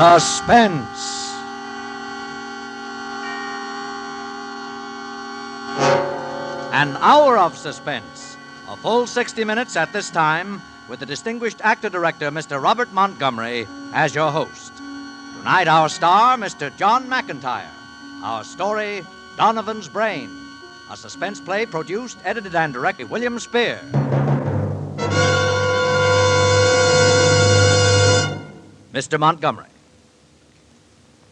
Suspense. An hour of suspense. A full 60 minutes at this time with the distinguished actor-director, Mr. Robert Montgomery, as your host. Tonight, our star, Mr. John McIntyre. Our story, Donovan's Brain. A suspense play produced, edited, and directed by William Spear. Mr. Montgomery.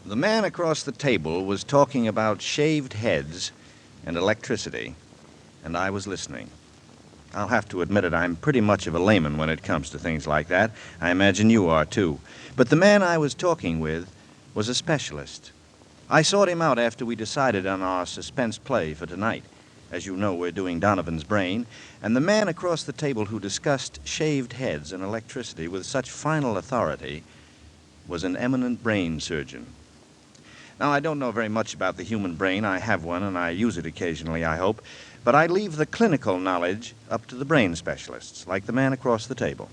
The man across the table was talking about shaved heads and electricity, and I was listening. I'll have to admit it, I'm pretty much of a layman when it comes to things like that. I imagine you are, too. But the man I was talking with was a specialist. I sought him out after we decided on our suspense play for tonight. As you know, we're doing Donovan's Brain, and the man across the table who discussed shaved heads and electricity with such final authority was an eminent brain surgeon. Now, I don't know very much about the human brain. I have one, and I use it occasionally, I hope. But I leave the clinical knowledge up to the brain specialists, like the man across the table.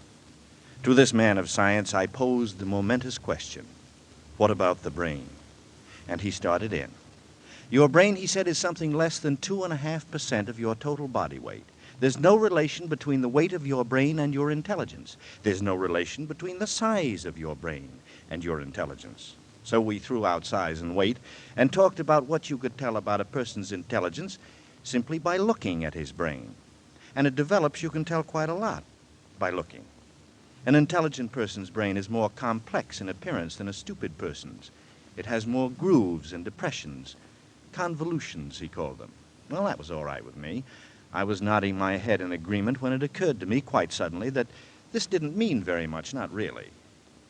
To this man of science, I posed the momentous question, what about the brain? And he started in. Your brain, he said, is something less than 2.5% of your total body weight. There's no relation between the weight of your brain and your intelligence. There's no relation between the size of your brain and your intelligence. So we threw out size and weight and talked about what you could tell about a person's intelligence simply by looking at his brain. And it develops, you can tell quite a lot by looking. An intelligent person's brain is more complex in appearance than a stupid person's. It has more grooves and depressions, convolutions, he called them. Well, that was all right with me. I was nodding my head in agreement when it occurred to me quite suddenly that this didn't mean very much, not really.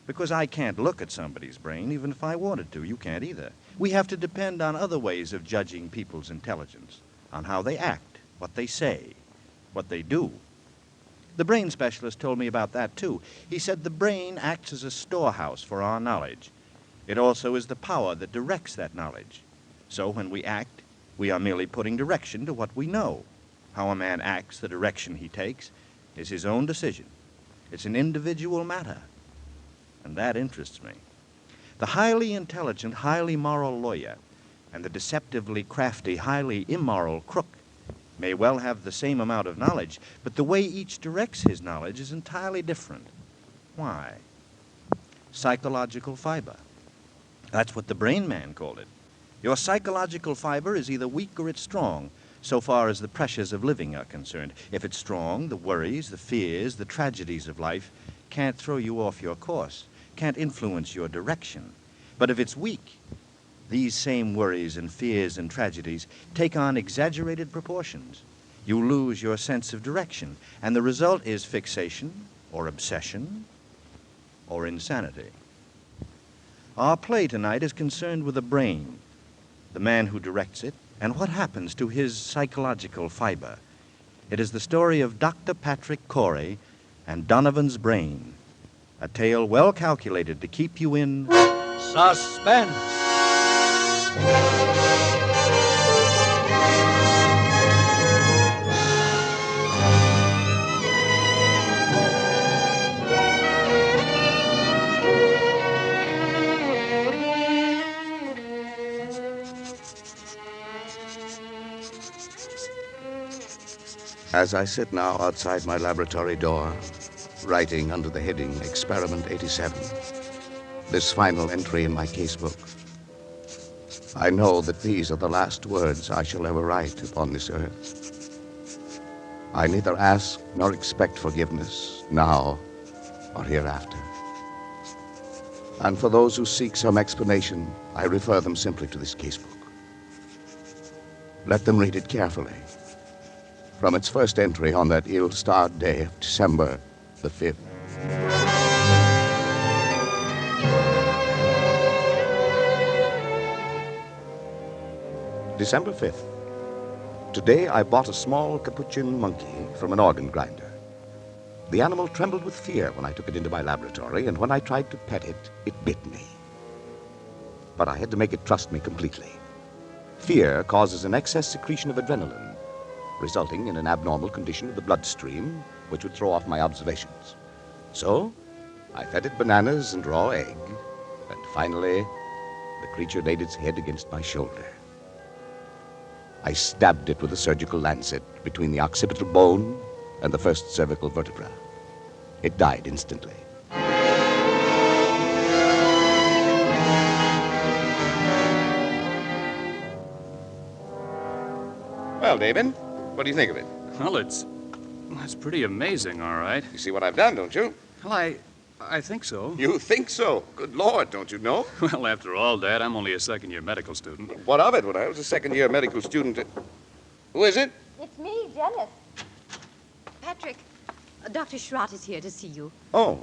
Because I can't look at somebody's brain, even if I wanted to. You can't either. We have to depend on other ways of judging people's intelligence, on how they act, what they say, what they do. The brain specialist told me about that, too. He said the brain acts as a storehouse for our knowledge. It also is the power that directs that knowledge. So when we act, we are merely putting direction to what we know. How a man acts, the direction he takes, is his own decision. It's an individual matter. And that interests me. The highly intelligent, highly moral lawyer and the deceptively crafty, highly immoral crook may well have the same amount of knowledge, but the way each directs his knowledge is entirely different. Why? Psychological fiber. That's what the brain man called it. Your psychological fiber is either weak or it's strong, so far as the pressures of living are concerned. If it's strong, the worries, the fears, the tragedies of life can't throw you off your course, can't influence your direction. But if it's weak, these same worries and fears and tragedies take on exaggerated proportions. You lose your sense of direction, and the result is fixation or obsession or insanity. Our play tonight is concerned with the brain, the man who directs it, and what happens to his psychological fiber. It is the story of Dr. Patrick Corey and Donovan's Brain, a tale well calculated to keep you in suspense. As I sit now outside my laboratory door, writing under the heading Experiment 87, this final entry in my casebook, I know that these are the last words I shall ever write upon this earth. I neither ask nor expect forgiveness now or hereafter. And for those who seek some explanation, I refer them simply to this casebook. Let them read it carefully. From its first entry on that ill-starred day of December the 5th. December 5th. Today I bought a small capuchin monkey from an organ grinder. The animal trembled with fear when I took it into my laboratory, and when I tried to pet it, it bit me. But I had to make it trust me completely. Fear causes an excess secretion of adrenaline, resulting in an abnormal condition of the bloodstream, which would throw off my observations. So, I fed it bananas and raw egg, and Finally, the creature laid its head against my shoulder. I stabbed it with a surgical lancet between the occipital bone and the first cervical vertebra. It died instantly. Well, David, what do you think of it? Well, it's pretty amazing, all right. You see what I've done, don't you? Well, I think so. You think so? Good Lord, don't you know? Well, after all, Dad, I'm only a second-year medical student. What of it? When I was a second-year medical student... Who is it? It's me, Janice. Patrick, Dr. Schrott is here to see you. Oh,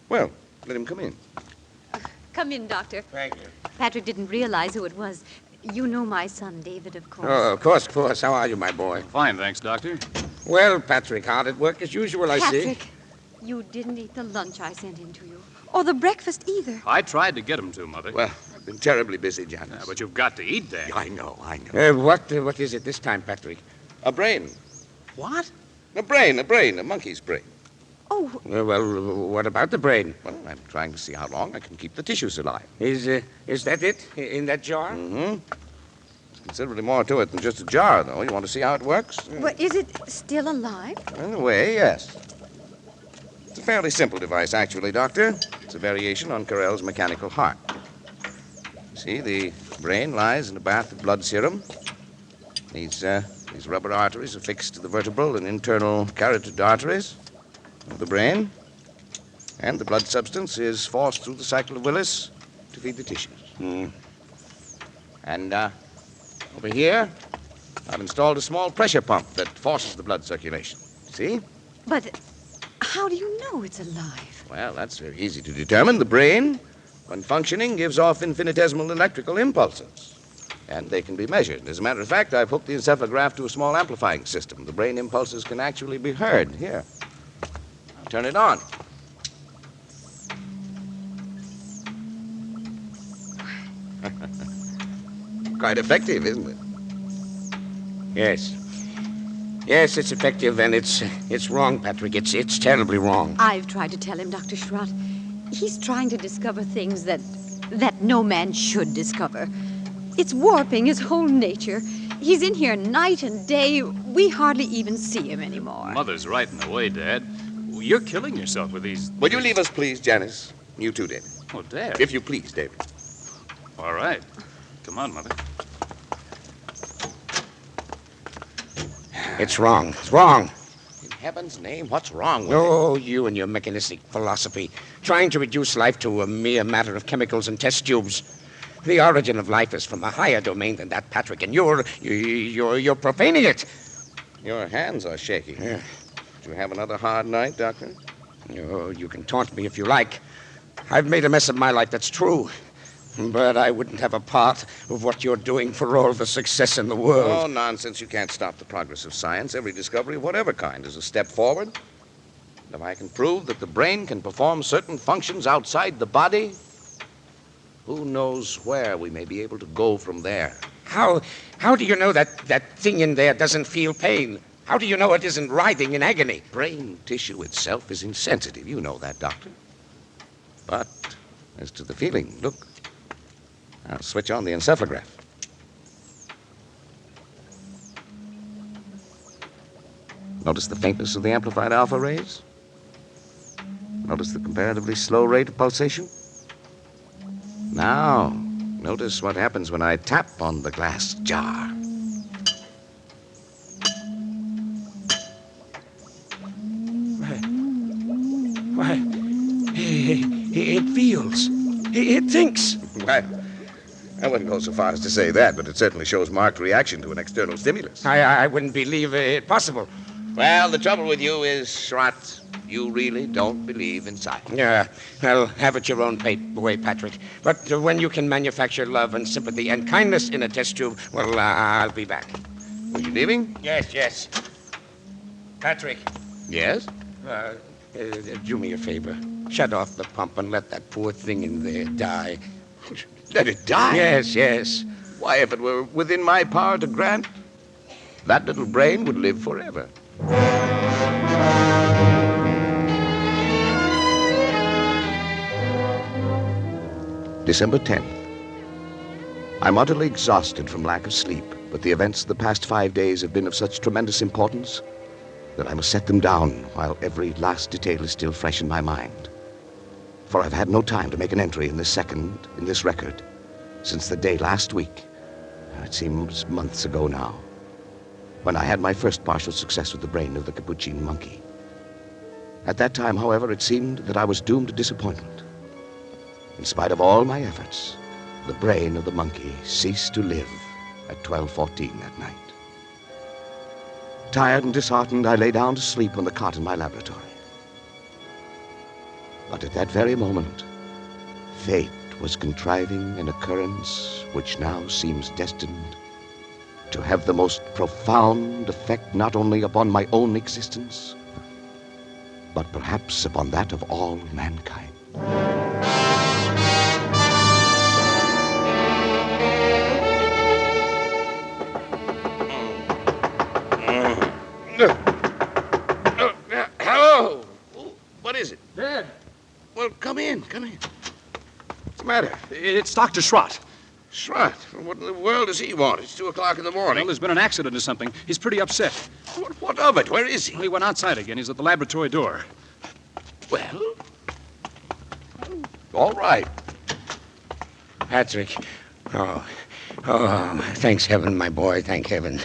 well, let him come in. Come in, Doctor. Thank you. Patrick didn't realize who it was. You know my son, David, of course. Oh, of course, of course. How are you, my boy? Fine, thanks, Doctor. Well, Patrick, hard at work as usual, I see. Patrick, you didn't eat the lunch I sent in to you. Or the breakfast either. I tried to get him to, Mother. Well, I've been terribly busy, Janice. Yeah, but you've got to eat, Dad. I know. What is it this time, Patrick? A brain. What? A brain, a monkey's brain. Oh, Well, what about the brain? Well, I'm trying to see how long I can keep the tissues alive. Is that it? In that jar? Mm-hmm. There's considerably more to it than just a jar, though. You want to see how it works? but is it still alive? In a way, yes. It's a fairly simple device, actually, Doctor. It's a variation on Carrel's mechanical heart. See, the brain lies in a bath of blood serum. These rubber arteries are fixed to the vertebral and internal carotid arteries of the brain. And the blood substance is forced through the cycle of Willis to feed the tissues. And over here, I've installed a small pressure pump that forces the blood circulation. See? But how do you know it's alive? Well, that's very easy to determine. The brain, when functioning, gives off infinitesimal electrical impulses. And they can be measured. As a matter of fact, I've hooked the encephalograph to a small amplifying system. The brain impulses can actually be heard. Here. I'll turn it on. Quite effective, isn't it? Yes. Yes, it's effective, and it's wrong, Patrick. It's terribly wrong. I've tried to tell him, Dr. Schrott. He's trying to discover things that no man should discover. It's warping his whole nature. He's in here night and day. We hardly even see him anymore. Mother's right in the way, Dad. You're killing yourself with these... Would you leave us, please, Janice? You too, David. Oh, Dad. If you please, David. All right. Come on, Mother. It's wrong. It's wrong. In heaven's name, what's wrong with it? Oh, you and your mechanistic philosophy. Trying to reduce life to a mere matter of chemicals and test tubes. The origin of life is from a higher domain than that, Patrick, and you're profaning it. Your hands are shaky. Yeah. Did you have another hard night, Doctor? Oh, you can taunt me if you like. I've made a mess of my life, that's true. But I wouldn't have a part of what you're doing for all the success in the world. Oh, nonsense. You can't stop the progress of science. Every discovery of whatever kind is a step forward. And if I can prove that the brain can perform certain functions outside the body, who knows where we may be able to go from there? How do you know that thing in there doesn't feel pain? How do you know it isn't writhing in agony? Brain tissue itself is insensitive. You know that, Doctor. But as to the feeling, look. I'll switch on the encephalograph. Notice the faintness of the amplified alpha rays? Notice the comparatively slow rate of pulsation? Now, notice what happens when I tap on the glass jar. Why, it feels. It thinks. Well, I wouldn't go so far as to say that, but it certainly shows marked reaction to an external stimulus. I wouldn't believe it possible. Well, the trouble with you is, Schrott, you really don't believe in science. Yeah, well, have it your own way, Patrick. But when you can manufacture love and sympathy and kindness in a test tube, well, I'll be back. Are you leaving? Yes. Patrick, Yes? do me a favor. Shut off the pump and let that poor thing in there die. Let it die? Yes. Why, if it were within my power to grant, that little brain would live forever. December 10th. I'm utterly exhausted from lack of sleep, but the events of the past 5 days have been of such tremendous importance that I must set them down while every last detail is still fresh in my mind. For I've had no time to make an entry in this record, since the day last week, it seems months ago now, when I had my first partial success with the brain of the capuchin monkey. At that time, however, it seemed that I was doomed to disappointment. In spite of all my efforts, the brain of the monkey ceased to live at 12:14 that night. Tired and disheartened, I lay down to sleep on the cot in my laboratory. But at that very moment, fate was contriving an occurrence which now seems destined to have the most profound effect not only upon my own existence, but perhaps upon that of all mankind. Hello? What is it? Dad, Well, come in. What's the matter? it's Dr. Schrott. Schrott, what in the world does he want? It's 2 o'clock in the Well, morning. there's been an accident or something. He's pretty upset. What of it? Where is he? He went outside again. He's at the laboratory door. Well, all right. Patrick. Oh, thanks heaven, my boy, thank heaven.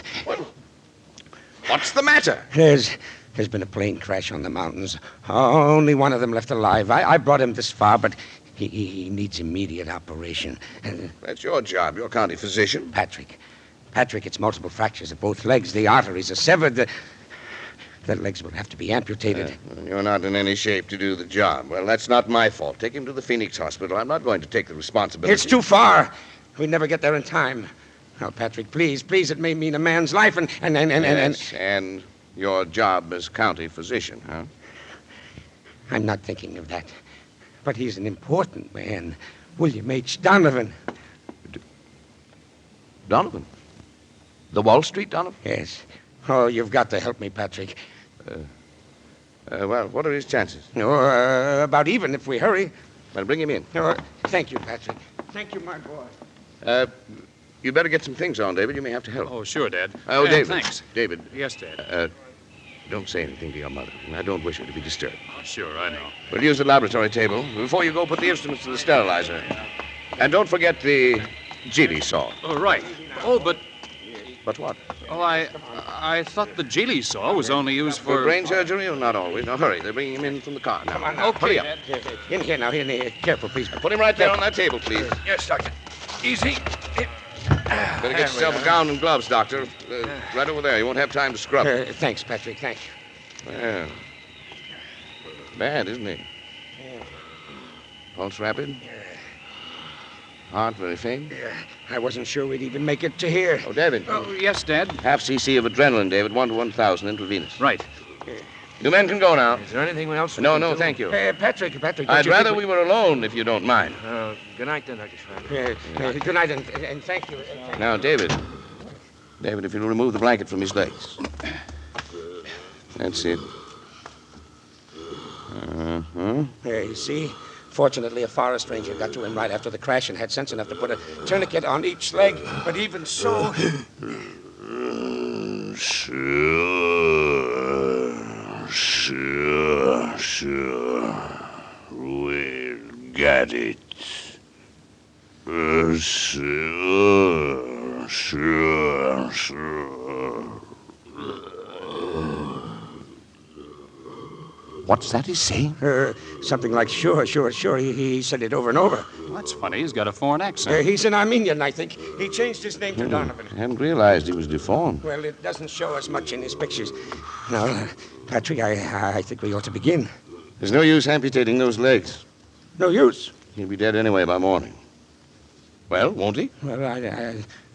What's the matter? There's been a plane crash on the mountains. Only one of them left alive. I brought him this far, but he needs immediate operation. And That's your job. You're county physician. Patrick, it's multiple fractures of both legs. The arteries are severed. The legs will have to be amputated. You're not in any shape to do the job. Well, that's not my fault. Take him to the Phoenix Hospital. I'm not going to take the responsibility. It's too far. We'd never get there in time. Now, Patrick, please, it may mean a man's life, and Yes, and your job as county physician, huh? I'm not thinking of that. But he's an important man. William H. Donovan. Donovan? The Wall Street Donovan? Yes. Oh, you've got to help me, Patrick. Well, what are his chances? About even if we hurry. Well, bring him in. Thank you, Patrick. Thank you, my boy. You better get some things on, David. You may have to help. Oh, sure, Dad. Oh, Dad, David. Thanks. David, Yes, Dad. don't say anything to your mother. I don't wish her to be disturbed. Oh, sure, I know. We'll use the laboratory table. Before you go, put the instruments to the sterilizer. And don't forget the Gili saw. Oh, right. Oh, but But what? I thought the Gili saw was only used For for brain surgery or not always? Now, hurry. They're bringing him in from the car. Now, Okay, hurry up. Dad. In here now, in here. Careful, please. Put him right there on that table, please. Yes, Doctor. Easy. Better get yourself a gown and gloves, Doctor. Right over there. You won't have time to scrub. Thanks, Patrick. Thanks. Well, bad, isn't it? Pulse rapid? Heart very faint? I wasn't sure we'd even make it to here. Oh, David. Oh, yes, Dad. Half cc of adrenaline, David. 1 to 1,000 intravenous. Right. You men can go now. Is there anything else? No, thank you. Patrick. don't I'd you rather think we were alone, if you don't mind. Good night, then, Dr. Schreiber. Good night, and thank you. Now, David. David, if you'll remove the blanket from his legs. That's it. You see? Fortunately, a forest ranger got to him right after the crash and had sense enough to put a tourniquet on each leg. But even so... Sure. We'll get it. Sure. What's that he's saying? Something like sure. He said it over and over. Well, that's funny. He's got a foreign accent. He's an Armenian, I think. He changed his name to Donovan. I hadn't realized he was deformed. Well, it doesn't show us much in his pictures. Now, Patrick, I think we ought to begin. There's no use amputating those legs. No use. He'll be dead anyway by morning. Well, won't he? Well,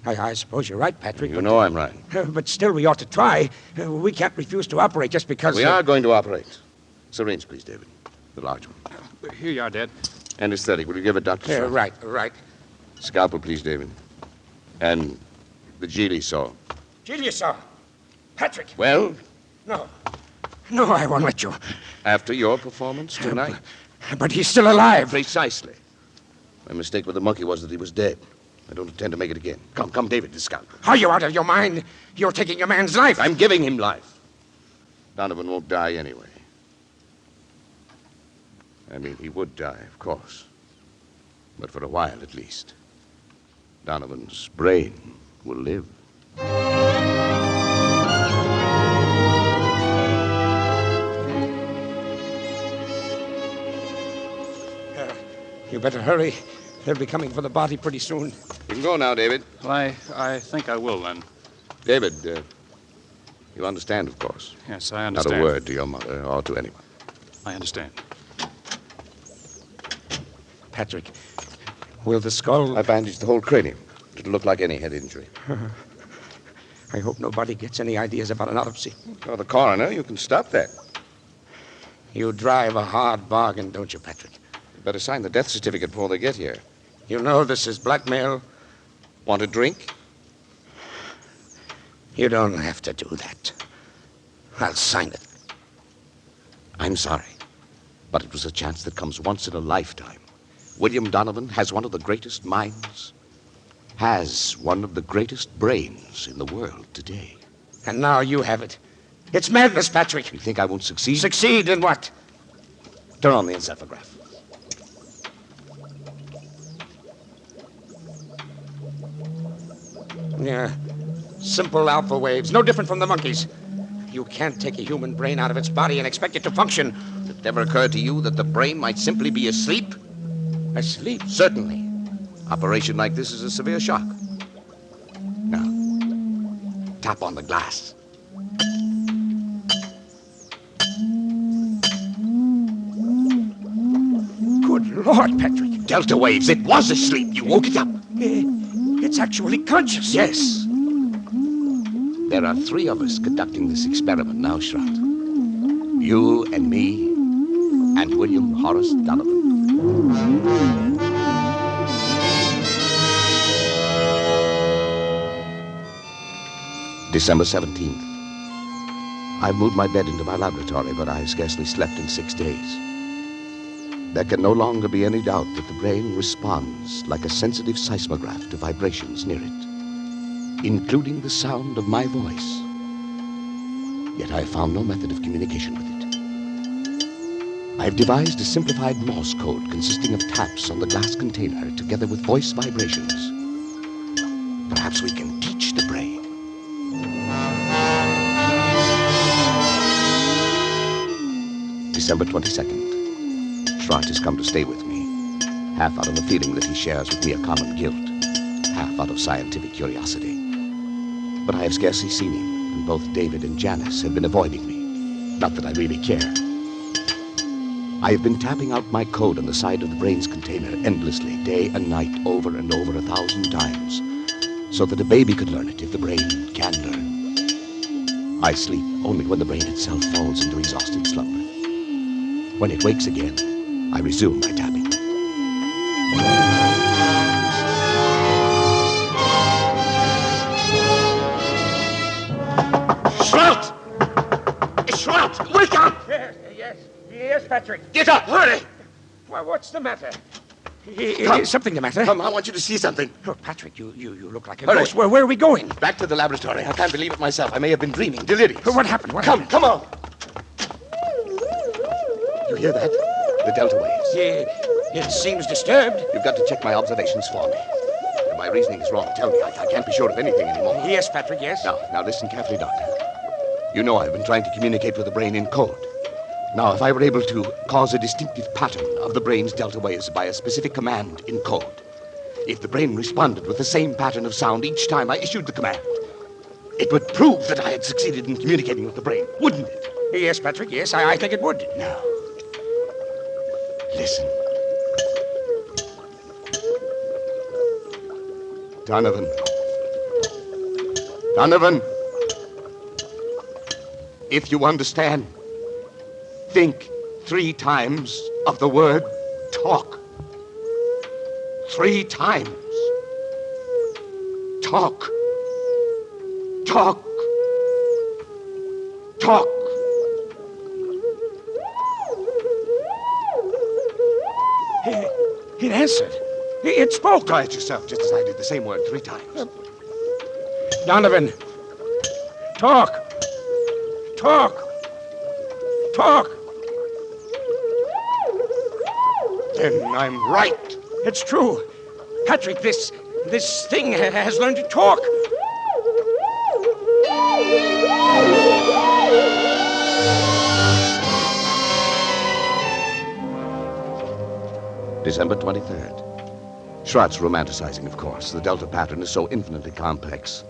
I suppose you're right, Patrick. You know I'm right. But still, we ought to try. We can't refuse to operate just because... We are going to operate. Syringe, please, David. The large one. Here you are, Dad. Anesthetic. Will you give it, Dr. Schreiber? Right. Scalpel, please, David. And the Gili saw. Gili saw. Patrick. Well, No, I won't let you. after your performance tonight? But he's still alive. Precisely. My mistake with the monkey was that he was dead. I don't intend to make it again. Come, David, discount. Are you out of your mind? You're taking a man's life. I'm giving him life. Donovan won't die anyway. I mean, he would die, of course. But for a while, at least. Donovan's brain will live. You better hurry. They'll be coming for the body pretty soon. You can go now, David. Well, I think I will, then. David, you understand, of course. Yes, I understand. Not a word to your mother or to anyone. I understand. Patrick, will the skull... I bandaged the whole cranium. It'll look like any head injury. I hope nobody gets any ideas about an autopsy. Oh, the coroner, you can stop that. You drive a hard bargain, don't you, Patrick? You better sign the death certificate before they get here. You know this is blackmail. Want a drink? You don't have to do that. I'll sign it. I'm sorry, but it was a chance that comes once in a lifetime. William Donovan has one of the greatest minds, has one of the greatest brains in the world today. And now you have it. It's madness, Patrick. You think I won't succeed? Succeed in what? Turn on the encephalograph. Yeah. Simple alpha waves, no different from the monkeys. You can't take a human brain out of its body and expect it to function. It never occurred to you that the brain might simply be asleep? Asleep? Certainly. Operation like this is a severe shock. Now, tap on the glass. Good Lord, Patrick. Delta waves. It was asleep. You woke it up. It's actually conscious. Yes. There are 3 of us conducting this experiment now, Shroud. You and me and William Horace Donovan. December 17th. I've moved my bed into my laboratory, but I've scarcely slept in 6 days. There can no longer be any doubt that the brain responds like a sensitive seismograph to vibrations near it, including the sound of my voice. Yet I found no method of communication with it. I've devised a simplified Morse code consisting of taps on the glass container together with voice vibrations. Perhaps we can teach the brain. December 22nd. Schrott has come to stay with me, half out of the feeling that he shares with me a common guilt, half out of scientific curiosity. But I have scarcely seen him, and both David and Janice have been avoiding me. Not that I really care. I have been tapping out my code on the side of the brain's container endlessly, day and night, over and over 1,000 times, so that a baby could learn it if the brain can learn. I sleep only when the brain itself falls into exhausted slumber. When it wakes again, I resume my tapping. Shrout! Shrout! Wake up! Yes, Patrick. Get up! Hurry! Well, what's the matter? Is something the matter? Come, I want you to see something. Oh, Patrick, you look like a Hurry. ghost. Where are we going? Back to the laboratory. I can't believe it myself. I may have been dreaming. Delirious. What happened? Come on. You hear that? The delta waves. Yeah, it seems disturbed. You've got to check my observations for me. If my reasoning is wrong, tell me. I can't be sure of anything anymore. Yes, Patrick, yes. Now listen carefully, Doctor. You know I've been trying to communicate with the brain in code. Now, if I were able to cause a distinctive pattern of the brain's delta waves by a specific command in code, if the brain responded with the same pattern of sound each time I issued the command, it would prove that I had succeeded in communicating with the brain, wouldn't it? Yes, Patrick, yes, I think it would. Now, listen. Donovan. If you understand, think 3 times of the word talk. 3 times. Talk. Talk. Talk. It answered. It spoke. Quiet yourself, just as I did the same word 3 times. Donovan, talk. Talk. Talk. Then I'm right. It's true. Patrick, this thing has learned to talk. December 23rd. Schrott's romanticizing, of course. The delta pattern is so infinitely complex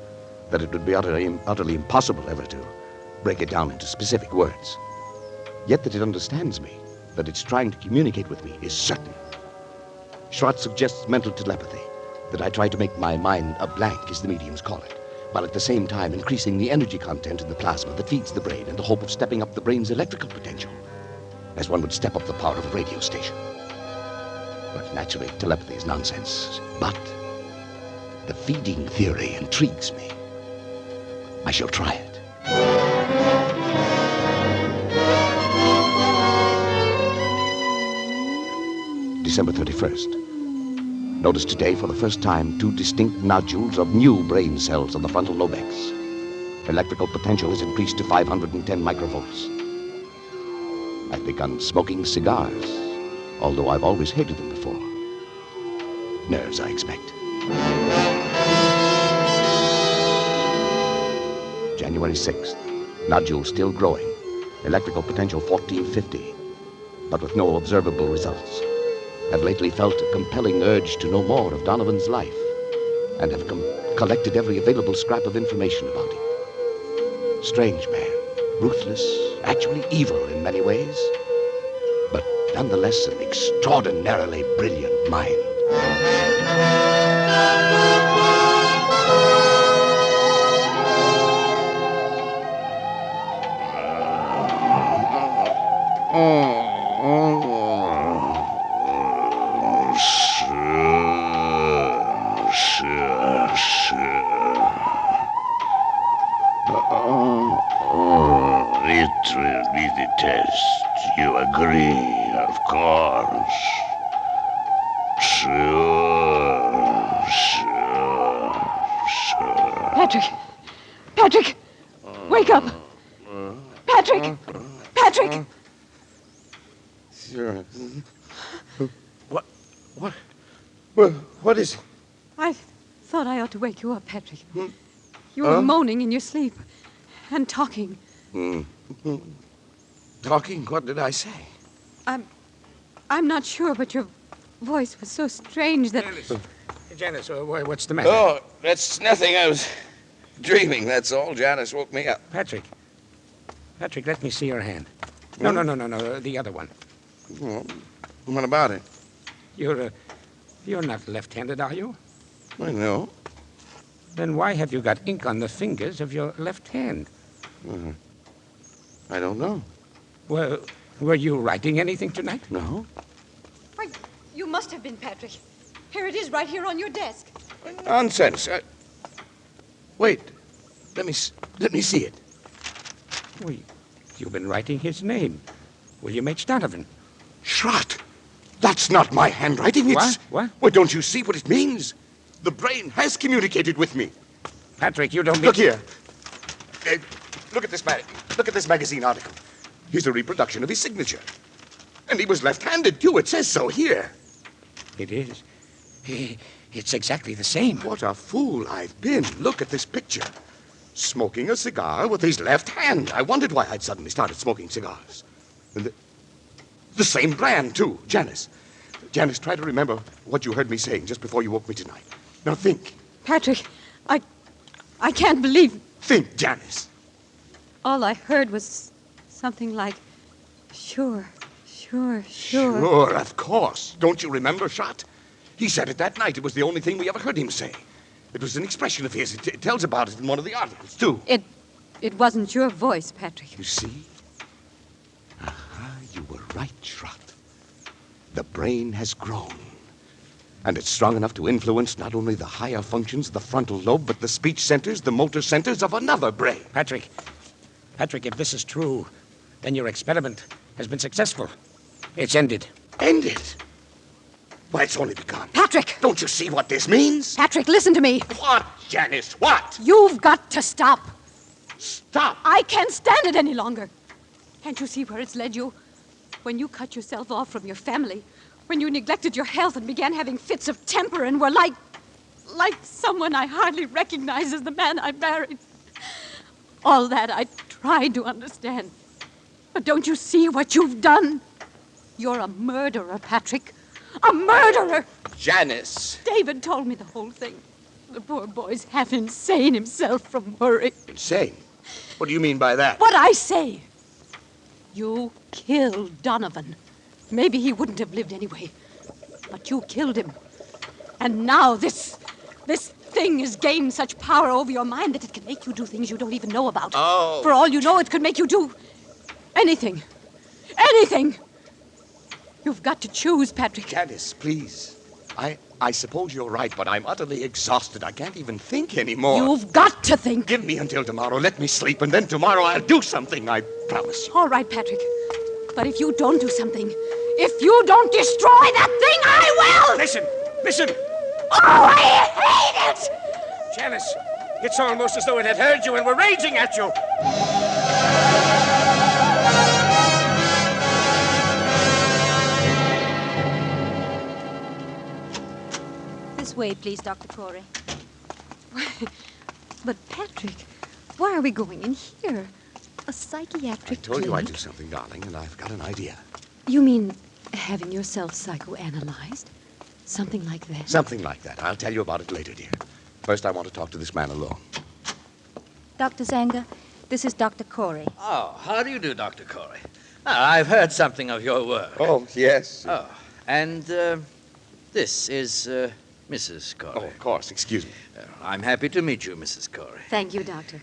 that it would be utterly impossible ever to break it down into specific words. Yet that it understands me, that it's trying to communicate with me, is certain. Schrott suggests mental telepathy, that I try to make my mind a blank, as the mediums call it, while at the same time increasing the energy content in the plasma that feeds the brain in the hope of stepping up the brain's electrical potential, as one would step up the power of a radio station. But naturally, telepathy is nonsense. But the feeding theory intrigues me. I shall try it. December 31st. Notice today, for the first time, 2 distinct nodules of new brain cells on the frontal lobex. Electrical potential is increased to 510 microvolts. I've begun smoking cigars, although I've always hated them before. Nerves, I expect. January 6th. Nodule still growing. Electrical potential 1450, but with no observable results. Have lately felt a compelling urge to know more of Donovan's life, and have collected every available scrap of information about him. Strange man, ruthless, actually evil in many ways, but nonetheless an extraordinarily brilliant mind. It will be the test. You agree, of course. Sure. Patrick! Patrick! Wake up! Patrick! Patrick! Sure. What is it? I thought I ought to wake you up, Patrick. You were moaning in your sleep and talking. Talking? What did I say? I'm not sure, but your voice was so strange that... Janice, what's the matter? Oh, that's nothing. I was dreaming, that's all. Janice woke me up. Patrick, let me see your hand. No, the other one. Well, what about it? You're not left-handed, are you? I know. Then why have you got ink on the fingers of your left hand? I don't know. Well, were you writing anything tonight? No. Why, you must have been, Patrick. Here it is, right here on your desk. Nonsense. Wait. Let me see it. Well, you've been writing his name. William H. Donovan. Schrott! That's not my handwriting. It's... What? Well, don't you see what it means? The brain has communicated with me. Patrick, you don't mean... Look here. Look at this magazine article. Here's a reproduction of his signature. And he was left-handed, too. It says so here. It is. It's exactly the same. What a fool I've been. Look at this picture. Smoking a cigar with his left hand. I wondered why I'd suddenly started smoking cigars. And the same brand, too. Janice, try to remember what you heard me saying just before you woke me tonight. Now think. Patrick, I can't believe... Think, Janice. All I heard was something like, sure. Sure, of course. Don't you remember, Schrott? He said it that night. It was the only thing we ever heard him say. It was an expression of his. It tells about it in one of the articles, too. It wasn't your voice, Patrick. You see? You were right, Schrott. The brain has grown. And it's strong enough to influence not only the higher functions of the frontal lobe, but the speech centers, the motor centers of another brain. Patrick, if this is true, then your experiment has been successful. It's ended. Ended? Why, it's only begun. Patrick! Don't you see what this means? Patrick, listen to me. What, Janice? What? You've got to stop. Stop! I can't stand it any longer. Can't you see where it's led you? When you cut yourself off from your family, when you neglected your health and began having fits of temper and were like someone I hardly recognize as the man I married. All that I tried to understand. But don't you see what you've done? You're a murderer, Patrick. A murderer! Janice! David told me the whole thing. The poor boy's half insane himself from worry. Insane? What do you mean by that? What I say. You killed Donovan. Maybe he wouldn't have lived anyway. But you killed him. And now this thing has gained such power over your mind that it can make you do things you don't even know about. Oh. For all you know, it could make you do anything. Anything. You've got to choose, Patrick. Janice, please. I suppose you're right, but I'm utterly exhausted. I can't even think anymore. You've got to think. Give me until tomorrow. Let me sleep, and then tomorrow I'll do something, I promise you. All right, Patrick. But if you don't do something, if you don't destroy that thing, I will! Listen! Oh, I hate it! Janice, it's almost as though it had heard you and were raging at you. This way, please, Dr. Corey. But, Patrick, why are we going in here? A psychiatric I told you I'd clinic? do something, darling, and I've got an idea. You mean having yourself psychoanalyzed? Something like that? Something like that. I'll tell you about it later, dear. First, I want to talk to this man alone. Dr. Zanger, this is Dr. Corey. Oh, how do you do, Dr. Corey? I've heard something of your work. Oh, yes. Oh, and this is Mrs. Corey. Oh, of course. Excuse me. I'm happy to meet you, Mrs. Corey. Thank you, Doctor.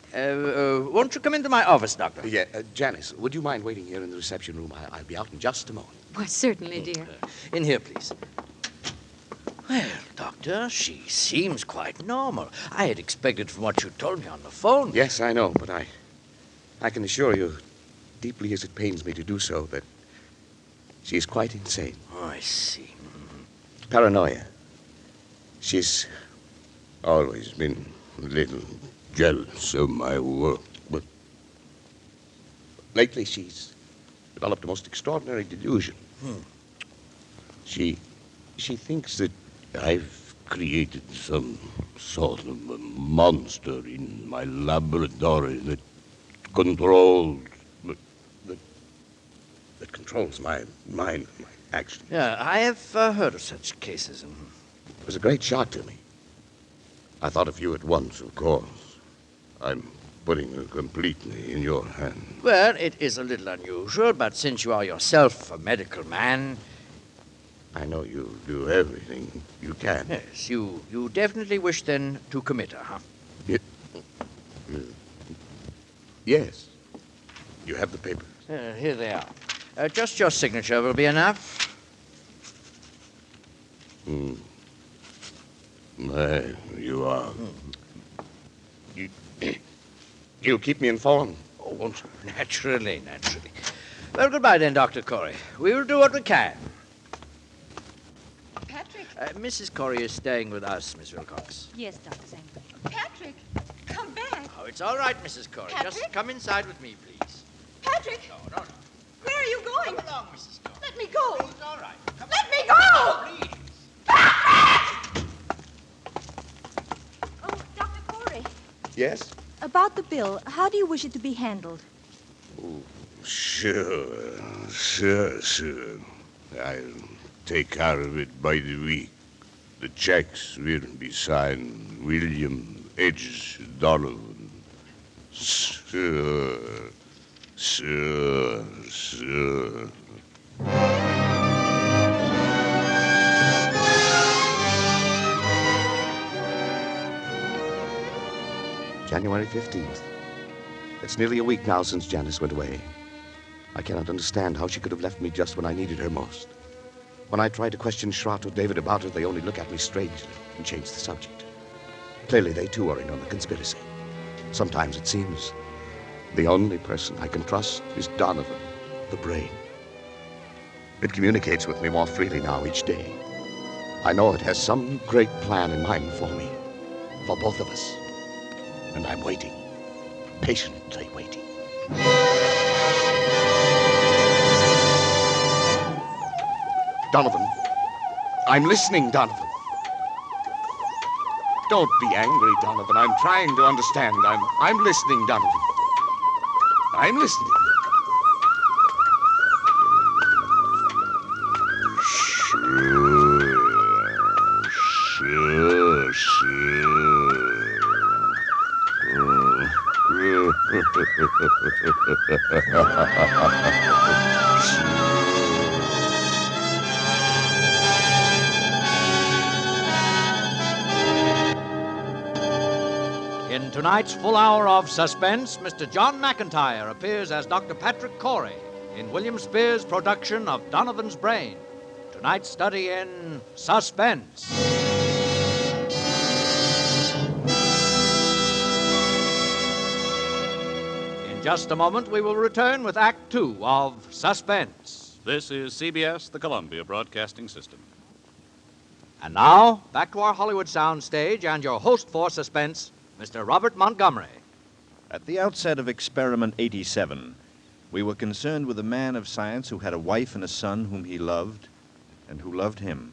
Won't you come into my office, Doctor? Yeah, Janice, would you mind waiting here in the reception room? I'll be out in just a moment. Why, certainly, dear. In here, please. Well, Doctor, she seems quite normal. I had expected from what you told me on the phone. Yes, I know, but I can assure you, deeply as it pains me to do so, that she's quite insane. Oh, I see. Paranoia. She's always been a little jealous of my work, but lately she's developed a most extraordinary delusion. She thinks that I've created some sort of a monster in my laboratory that controls that controls my mind, my actions. Yeah, I have heard of such cases. It was a great shock to me. I thought of you at once, of course. I'm putting her completely in your hands. Well, it is a little unusual, but since you are yourself a medical man... I know you do everything you can. Yes, you definitely wish then to commit her, huh? Yes. You have the papers. Here they are. Just your signature will be enough. There you are. You'll keep me informed. Oh, naturally. Well, goodbye then, Dr. Corey. We will do what we can. Patrick. Mrs. Corey is staying with us, Miss Wilcox. Yes, Dr. Zanger. Patrick, come back. Oh, it's all right, Mrs. Corey. Patrick? Just come inside with me, please. Patrick, No. where are you going? Come along, Mrs. Corey. Let me go. It's all right. Come Let me go! please. Oh, Dr. Corey, Yes? about the bill, how do you wish it to be handled? Sure. I'll take care of it by the week. The checks will be signed William H. Donovan. Sure. January 15th. It's nearly a week now since Janice went away. I cannot understand how she could have left me just when I needed her most. When I tried to question Schrott or David about her, they only look at me strangely and change the subject. Clearly, they too are in on the conspiracy. Sometimes it seems the only person I can trust is Donovan, the brain. It communicates with me more freely now each day. I know it has some great plan in mind for me, for both of us. And I'm waiting, patiently waiting. Donovan. I'm listening, Donovan. Don't be angry, Donovan. I'm trying to understand. I'm listening, Donovan. I'm listening. In tonight's full hour of suspense, Mr. John McIntyre appears as Dr. Patrick Corey in William Spears' production of Donovan's Brain. Tonight's study in suspense. In just a moment, we will return with Act Two of Suspense. This is CBS, the Columbia Broadcasting System. And now, back to our Hollywood soundstage and your host for Suspense, Mr. Robert Montgomery. At the outset of Experiment 87, we were concerned with a man of science who had a wife and a son whom he loved and who loved him.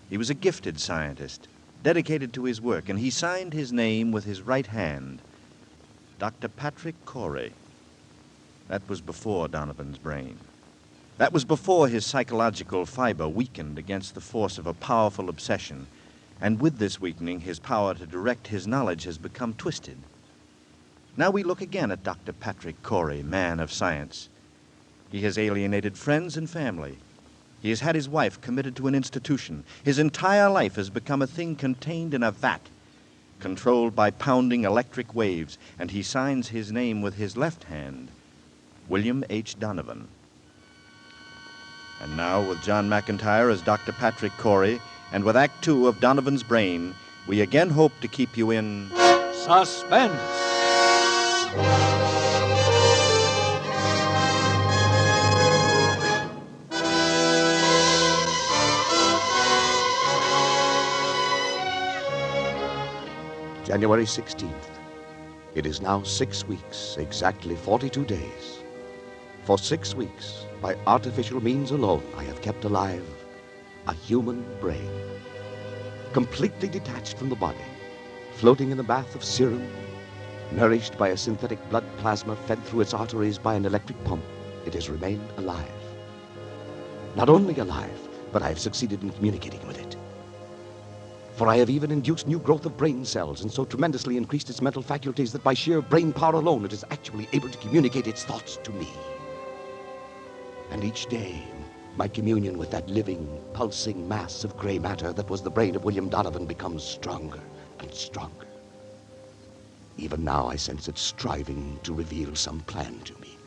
He was a gifted scientist, dedicated to his work, and he signed his name with his right hand, Dr. Patrick Corey. That was before Donovan's Brain. That was before his psychological fiber weakened against the force of a powerful obsession. And with this weakening, his power to direct his knowledge has become twisted. Now we look again at Dr. Patrick Corey, man of science. He has alienated friends and family. He has had his wife committed to an institution. His entire life has become a thing contained in a vat, controlled by pounding electric waves, and he signs his name with his left hand, William H. Donovan. And now, with John McIntyre as Dr. Patrick Corey, and with Act Two of Donovan's Brain, we again hope to keep you in suspense. January 16th. It is now 6 weeks, exactly 42 days. For 6 weeks, by artificial means alone, I have kept alive a human brain, completely detached from the body, floating in the bath of serum, nourished by a synthetic blood plasma fed through its arteries by an electric pump. It has remained alive. Not only alive, but I have succeeded in communicating with it. For I have even induced new growth of brain cells and so tremendously increased its mental faculties that by sheer brain power alone it is actually able to communicate its thoughts to me. And each day, my communion with that living, pulsing mass of gray matter that was the brain of William Donovan becomes stronger and stronger. Even now I sense it striving to reveal some plan to me.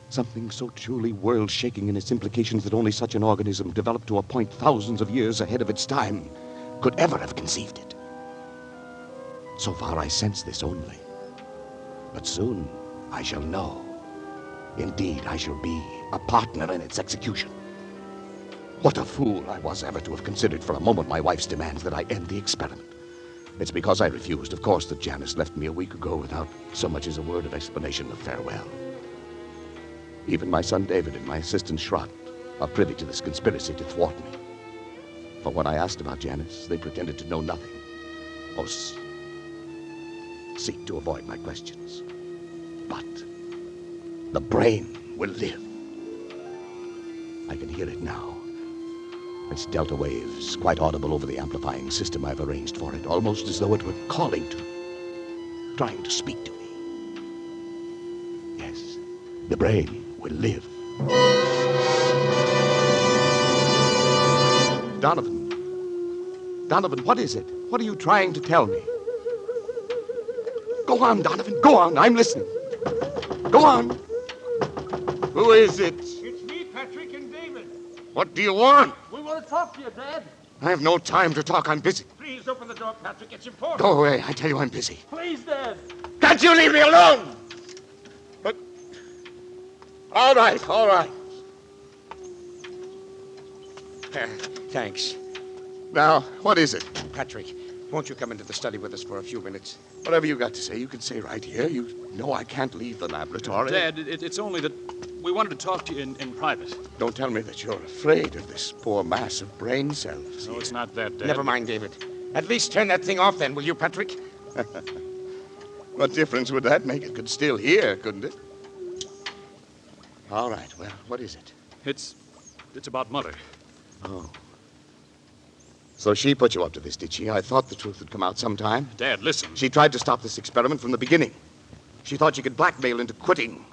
Something so truly world-shaking in its implications that only such an organism developed to a point thousands of years ahead of its time could ever have conceived it. So far I sense this only. But soon I shall know. Indeed, I shall be a partner in its execution. What a fool I was ever to have considered for a moment my wife's demands that I end the experiment. It's because I refused, of course, that Janice left me a week ago without so much as a word of explanation of farewell. Even my son David and my assistant Schrott are privy to this conspiracy to thwart me. For when I asked about Janice, they pretended to know nothing, or seek to avoid my questions. But the brain will live. I can hear it now. Its delta waves, quite audible over the amplifying system I've arranged for it, almost as though it were calling to me, trying to speak to me. Yes, the brain will live. Donovan. Donovan, what is it? What are you trying to tell me? Go on, Donovan, go on. I'm listening. Go on. Who is it? It's me, Patrick, and David. What do you want? We want to talk to you, Dad. I have no time to talk. I'm busy. Please open the door, Patrick. It's important. Go away. I tell you I'm busy. Please, Dad. Can't you leave me alone? But... All right, all right. Thanks. Now, what is it? Patrick, won't you come into the study with us for a few minutes? Whatever you got to say, you can say right here. You know I can't leave the laboratory. Dad, it's only that we wanted to talk to you in private. Don't tell me that you're afraid of this poor mass of brain cells. No, it's not that, Dad. Never mind, David. At least turn that thing off then, will you, Patrick? What difference would that make? It could still hear, couldn't it? All right, well, what is it? It's about Mother. Oh. So she put you up to this, did she? I thought the truth would come out sometime. Dad, listen. She tried to stop this experiment from the beginning. She thought she could blackmail into quitting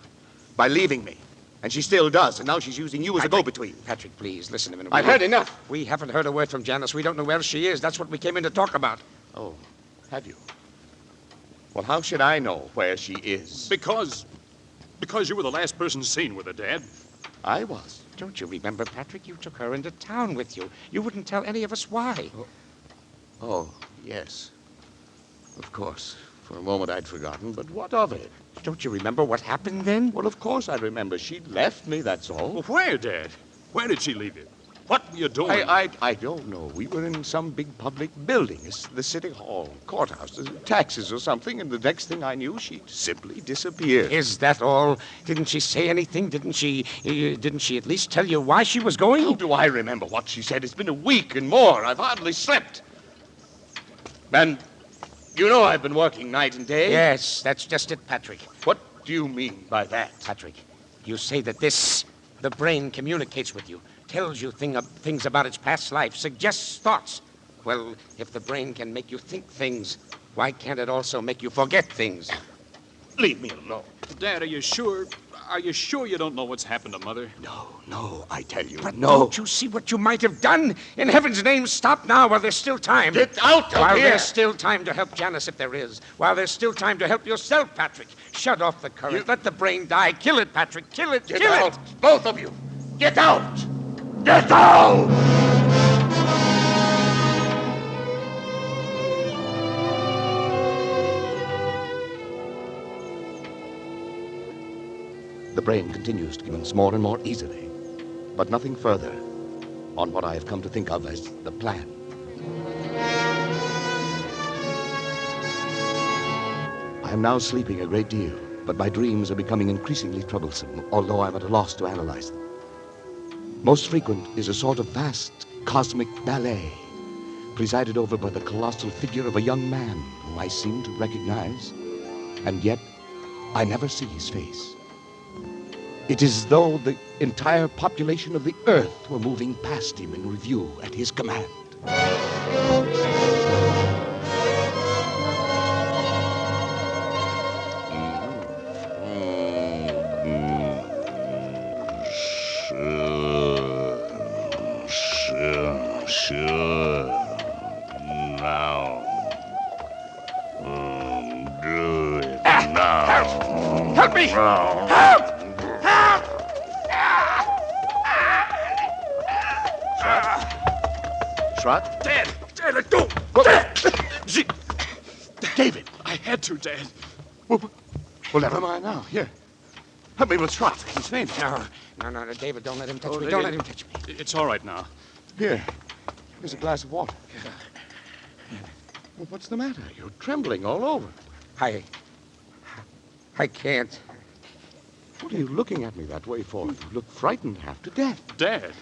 by leaving me. And she still does, and now she's using you as a go-between. Patrick, please, listen to me. I've heard enough. We haven't heard a word from Janice. We don't know where she is. That's what we came in to talk about. Oh, have you? Well, how should I know where she is? Because you were the last person seen with her, Dad. I was. Don't you remember, Patrick? You took her into town with you. You wouldn't tell any of us why. Oh, yes. Of course. For a moment I'd forgotten, but what of it? Don't you remember what happened then? Well, of course I remember. She left me, that's all. Well, where, Dad? Where did she leave you? What were you doing? I don't know. We were in some big public building. It's the city hall, courthouse, taxes or something, and the next thing I knew, she simply disappeared. Is that all? Didn't she say anything? Didn't she at least tell you why she was going? How do I remember what she said? It's been a week and more. I've hardly slept. And you know I've been working night and day. Yes, that's just it, Patrick. What do you mean by that? Patrick, you say that the brain communicates with you, tells you things about its past life, suggests thoughts. Well, if the brain can make you think things, why can't it also make you forget things? Leave me alone. Dad, are you sure? Are you sure you don't know what's happened to Mother? No, I tell you, But no. don't you see what you might have done? In heaven's name, stop now while there's still time. Get out of While here! there's still time to help Janice, if there is. While there's still time to help yourself, Patrick. Shut off the current. Let the brain die. Kill it, Patrick. Kill it. Get Kill out, it. both of you. Get out! Get out! The brain continues to convince more and more easily, but nothing further on what I have come to think of as the plan. I am now sleeping a great deal, but my dreams are becoming increasingly troublesome, although I'm at a loss to analyze them. Most frequent is a sort of vast cosmic ballet, presided over by the colossal figure of a young man whom I seem to recognize, and yet I never see his face. It is as though the entire population of the earth were moving past him in review at his command. Sure. Now. Do it now. Help me! Now. Help! Shrot? Dad, let go! David! I had to, Dad. Well, never mind now. Here. Help me with Shrot. He's faint. No, David, don't let him touch me. David, Don't let him touch me. It's all right now. Here. Here's a glass of water. Well, what's the matter? You're trembling all over. I can't. What are you looking at me that way for? You look frightened half to death. Dad.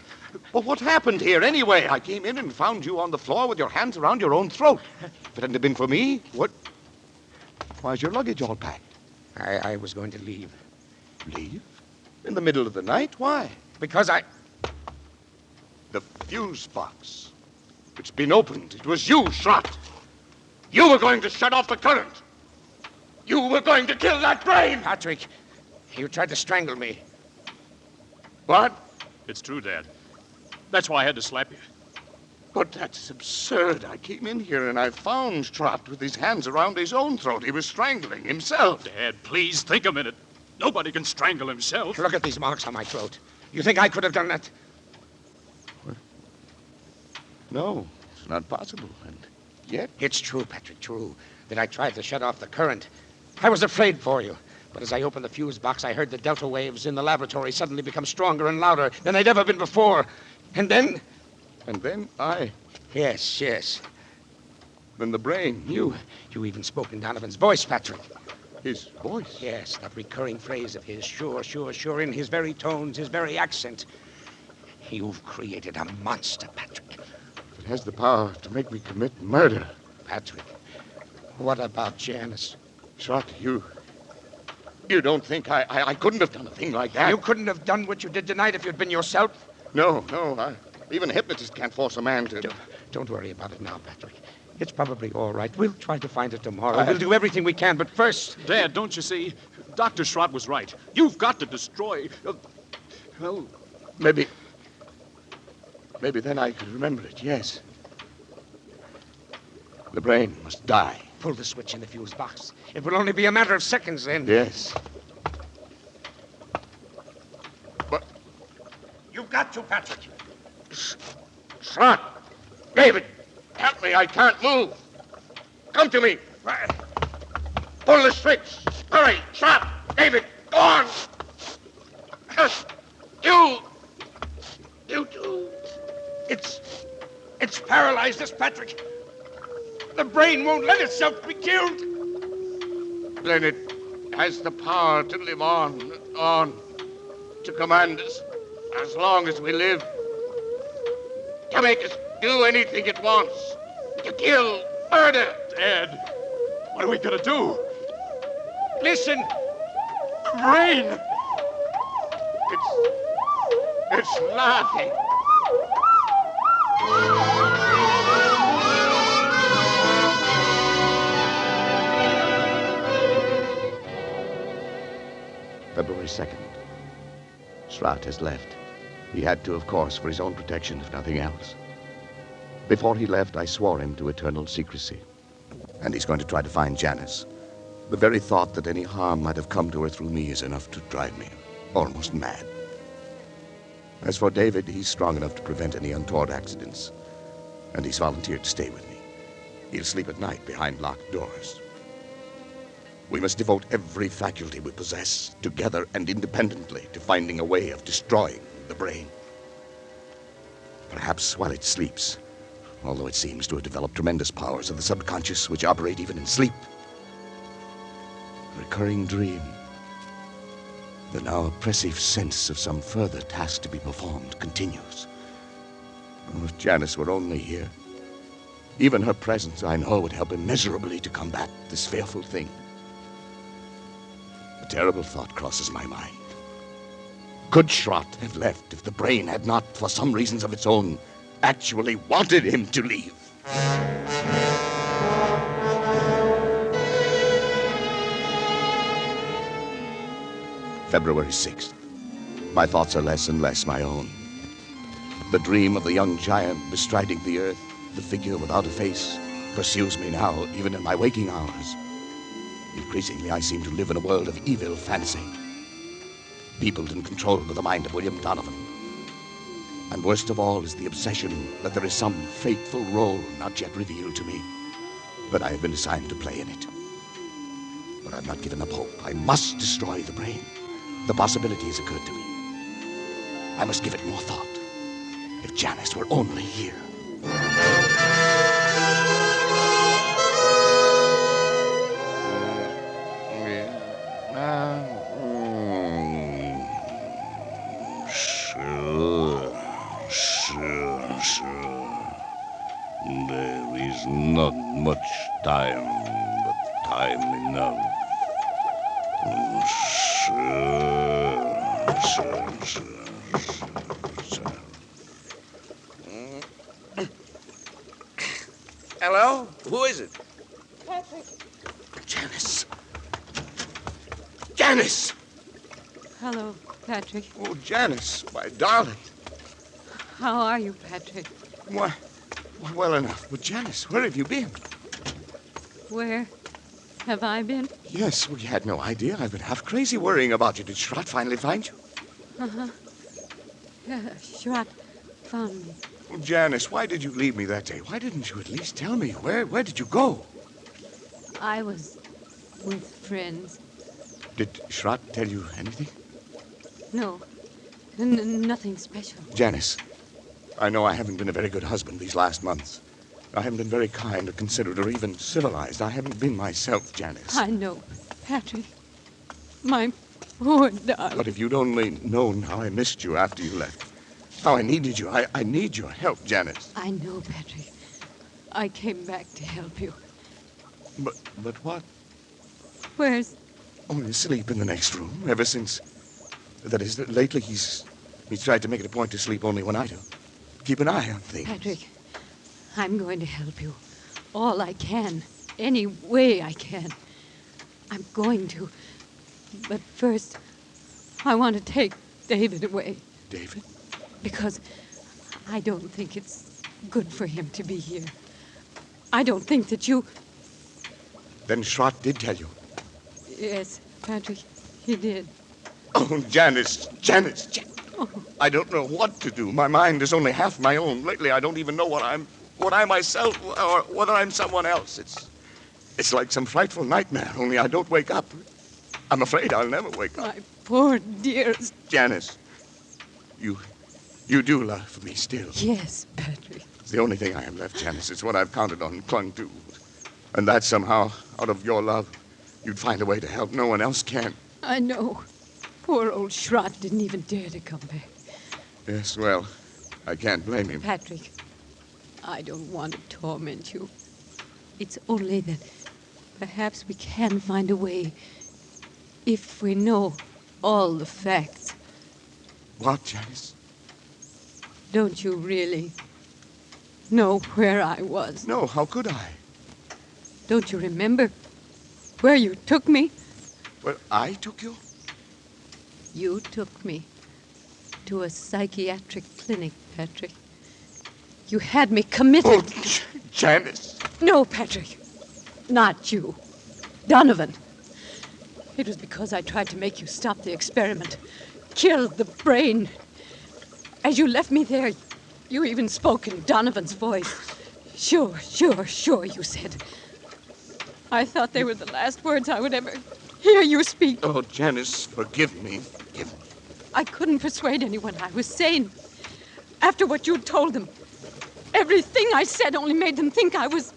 Well, what happened here anyway? I came in and found you on the floor with your hands around your own throat. If it hadn't been for me, what? Why's your luggage all packed? I was going to leave. Leave? In the middle of the night? Why? Because The fuse box. It's been opened. It was you, Shrot. You were going to shut off the current. You were going to kill that brain. Patrick, you tried to strangle me. What? It's true, Dad. That's why I had to slap you. But that's absurd. I came in here and I found Shrot with his hands around his own throat. He was strangling himself. Dad, please think a minute. Nobody can strangle himself. Look at these marks on my throat. You think I could have done that? No, it's not possible. And yet... It's true, Patrick, true, that I tried to shut off the current. I was afraid for you. But as I opened the fuse box, I heard the delta waves in the laboratory suddenly become stronger and louder than they'd ever been before. And then... And then I Yes, yes. Then the brain. You even spoke in Donovan's voice, Patrick. His voice? Yes, that recurring phrase of his, sure, sure, sure, in his very tones, his very accent. You've created a monster, Patrick. It has the power to make me commit murder. Patrick, what about Janice? Shot, you don't think I couldn't have done a thing like that? You couldn't have done what you did tonight if you'd been yourself? No. Even a hypnotist can't force a man to... Don't worry about it now, Patrick. It's probably all right. We'll try to find it tomorrow. We'll do everything we can, but first... Dad, don't you see? Dr. Schrott was right. You've got to destroy... well... Maybe then I could remember it, yes. The brain must die. Pull the switch in the fuse box. It will only be a matter of seconds then. Yes. But... You've got to, Patrick. Schrott! David! Help me, I can't move. Come to me. Pull the switch. Hurry, Schrott! David, go on! You too. It's paralyzed us, Patrick. The brain won't let itself be killed. Then it has the power to live on, to command us as long as we live, to make us do anything it wants, to kill, murder. Dad, what are we gonna do? Listen, The brain! It's laughing. February 2nd. Schrott has left. He had to, of course, for his own protection, if nothing else. Before he left, I swore him to eternal secrecy. And he's going to try to find Janice. The very thought that any harm might have come to her through me is enough to drive me almost mad. As for David, he's strong enough to prevent any untoward accidents. And he's volunteered to stay with me. He'll sleep at night behind locked doors. We must devote every faculty we possess, together and independently, to finding a way of destroying the brain. Perhaps while it sleeps, although it seems to have developed tremendous powers of the subconscious which operate even in sleep. A recurring dream. The now oppressive sense of some further task to be performed continues. Oh, if Janice were only here. Even her presence, I know, would help immeasurably to combat this fearful thing. A terrible thought crosses my mind. Could Schrott have left if the brain had not, for some reasons of its own, actually wanted him to leave? February 6th. My thoughts are less and less my own. The dream of the young giant bestriding the earth, the figure without a face, pursues me now, even in my waking hours. Increasingly, I seem to live in a world of evil fantasy, peopled and controlled by the mind of William Donovan. And worst of all is the obsession that there is some fateful role not yet revealed to me, that I have been assigned to play in it. But I've not given up hope. I must destroy the brain. The possibility has occurred to me. I must give it more thought. If Janice were only here. Sure. There is not much time, but time enough. Sure. Hello? Who is it? Patrick. Janice! Janice! Hello, Patrick. Oh, Janice, my darling. How are you, Patrick? Why, well enough. But Janice, where have you been? Where have I been? Yes, well, you had no idea. I've been half crazy worrying about you. Did Schrott finally find you? Uh-huh. Schrott found me. Well, Janice, why did you leave me that day? Why didn't you at least tell me? Where did you go? I was with friends. Did Schrott tell you anything? No, nothing special. Janice, I know I haven't been a very good husband these last months. I haven't been very kind or considerate or even civilized. I haven't been myself, Janice. I know, Patrick. My poor darling. But if you'd only known how I missed you after you left, how I needed you. I need your help, Janice. I know, Patrick. I came back to help you. But what? Where's... Only asleep in the next room ever since... That is, lately he's tried to make it a point to sleep only when I do. Keep an eye on things. Patrick, I'm going to help you. All I can. Any way I can. I'm going to. But first, I want to take David away. David? Because I don't think it's good for him to be here. I don't think that you... Then Schrott did tell you. Yes, Patrick, he did. Oh, Janice. Oh. I don't know what to do. My mind is only half my own. Lately, I don't even know what I myself, or whether I'm someone else. It's like some frightful nightmare, only I don't wake up. I'm afraid I'll never wake up. My poor dearest. Janice, you do love me still. Yes, Patrick. It's the only thing I have left, Janice. It's what I've counted on and clung to. And that somehow, out of your love, you'd find a way to help. No one else can. I know. Poor old Schrott didn't even dare to come back. Yes, well, I can't blame him. Patrick, I don't want to torment you. It's only that perhaps we can find a way if we know all the facts. What, Janice? Don't you really know where I was? No, how could I? Don't you remember where you took me? Where I took you? You took me to a psychiatric clinic, Patrick. You had me committed. Oh, Janice. No, Patrick. Not you. Donovan. It was because I tried to make you stop the experiment. Kill the brain. As you left me there, you even spoke in Donovan's voice. Sure, you said. I thought they were the last words I would ever hear you speak. Oh, Janice, forgive me. I couldn't persuade anyone I was sane. After what you told them, everything I said only made them think I was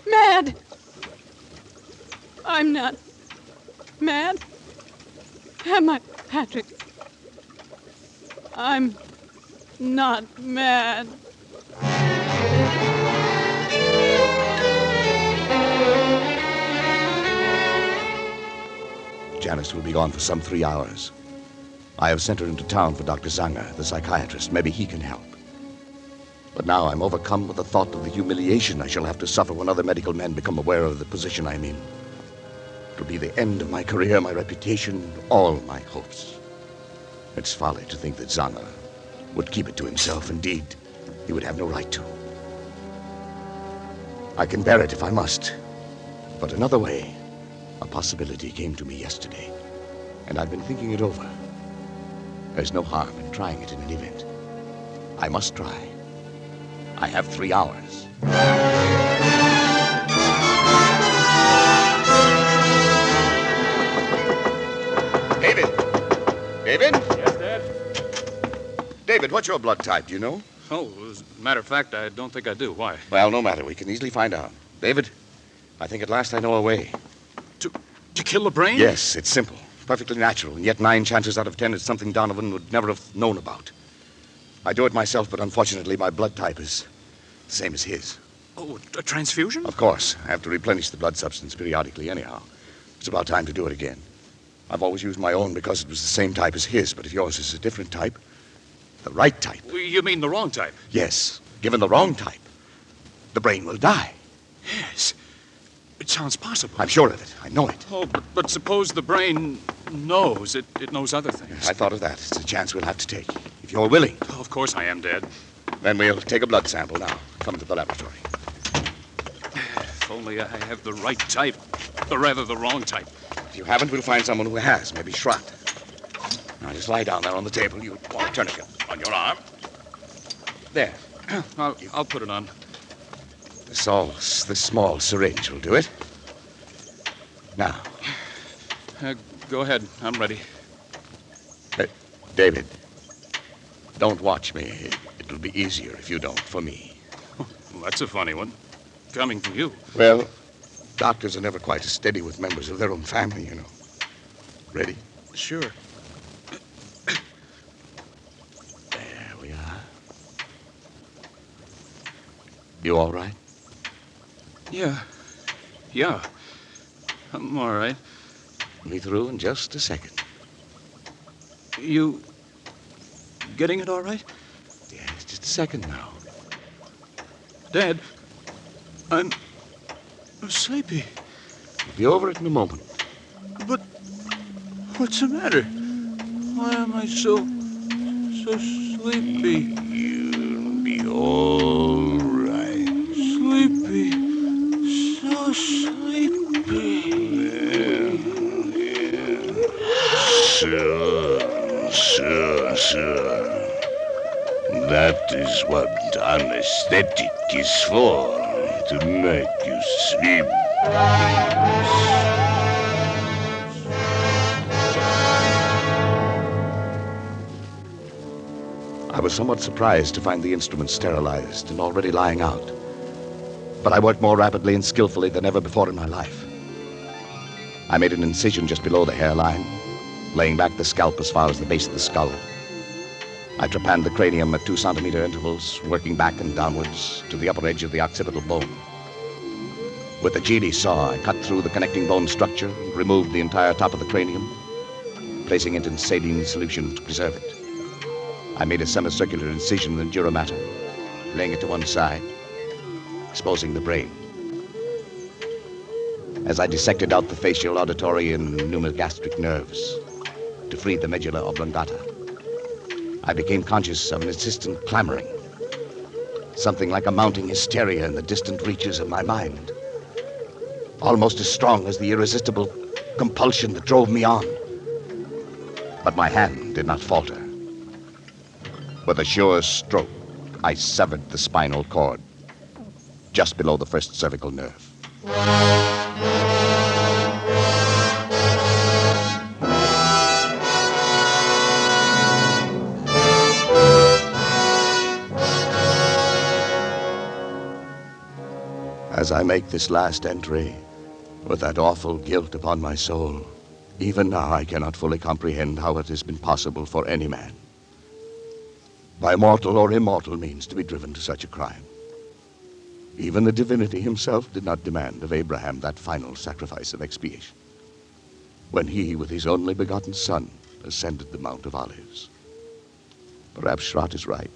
mad. I'm not mad. Am I, Patrick? I'm not mad. Janice will be gone for some 3 hours. I have sent her into town for Dr. Zanger, the psychiatrist. Maybe he can help. But now I'm overcome with the thought of the humiliation I shall have to suffer when other medical men become aware of the position I'm in. It'll be the end of my career, my reputation, all my hopes. It's folly to think that Zanger would keep it to himself. Indeed, he would have no right to. I can bear it if I must. But another way, a possibility came to me yesterday, and I've been thinking it over. There's no harm in trying it in any event. I must try. I have 3 hours. David! Yes, Dad? David, what's your blood type, do you know? Oh, as a matter of fact, I don't think I do. Why? Well, no matter. We can easily find out. David, I think at last I know a way. To kill the brain? Yes, it's simple. Perfectly natural, and yet 9 chances out of 10 it's something Donovan would never have known about. I do it myself, but unfortunately my blood type is the same as his. Oh, a transfusion? Of course. I have to replenish the blood substance periodically anyhow. It's about time to do it again. I've always used my own because it was the same type as his, but if yours is a different type, the right type. You mean the wrong type? Yes. Given the wrong type, the brain will die. Yes. It sounds possible. I'm sure of it. I know it. Oh, but suppose the brain knows. It knows other things. I thought of that. It's a chance we'll have to take. If you're willing. Oh, of course I am, Dad. Then we'll take a blood sample now. Come to the laboratory. If only I have the right type. Or rather, the wrong type. If you haven't, we'll find someone who has. Maybe Schrott. Now, just lie down there on the table. You want a tourniquet on your arm. There. I'll put it on. This small syringe will do it. Now. Go ahead. I'm ready. David. Don't watch me. It'll be easier if you don't, for me. Well, that's a funny one. Coming from you. Well, doctors are never quite as steady with members of their own family, you know. Ready? Sure. There we are. You all right? Yeah. I'm all right. Be through in just a second. You getting it all right? Yes, just a second now. Dad, I'm sleepy. It'll be over it in a moment. But what's the matter? Why am I so sleepy? You'll be all right. Sleepy. So sleepy. Sure. That is what anesthetic is for, to make you sleep. I was somewhat surprised to find the instrument sterilized and already lying out. But I worked more rapidly and skillfully than ever before in my life. I made an incision just below the hairline, laying back the scalp as far as the base of the skull. I trepanned the cranium at 2-centimeter intervals, working back and downwards to the upper edge of the occipital bone. With the GD saw, I cut through the connecting bone structure and removed the entire top of the cranium, placing it in saline solution to preserve it. I made a semicircular incision in the dura mater, laying it to one side, exposing the brain. As I dissected out the facial, auditory, and pneumogastric nerves to free the medulla oblongata, I became conscious of an insistent clamoring, something like a mounting hysteria in the distant reaches of my mind, almost as strong as the irresistible compulsion that drove me on. But my hand did not falter. With a sure stroke, I severed the spinal cord just below the first cervical nerve. As I make this last entry, with that awful guilt upon my soul, even now I cannot fully comprehend how it has been possible for any man, by mortal or immortal means, to be driven to such a crime. Even the divinity himself did not demand of Abraham that final sacrifice of expiation, when he, with his only begotten son, ascended the Mount of Olives. Perhaps Schrott is right.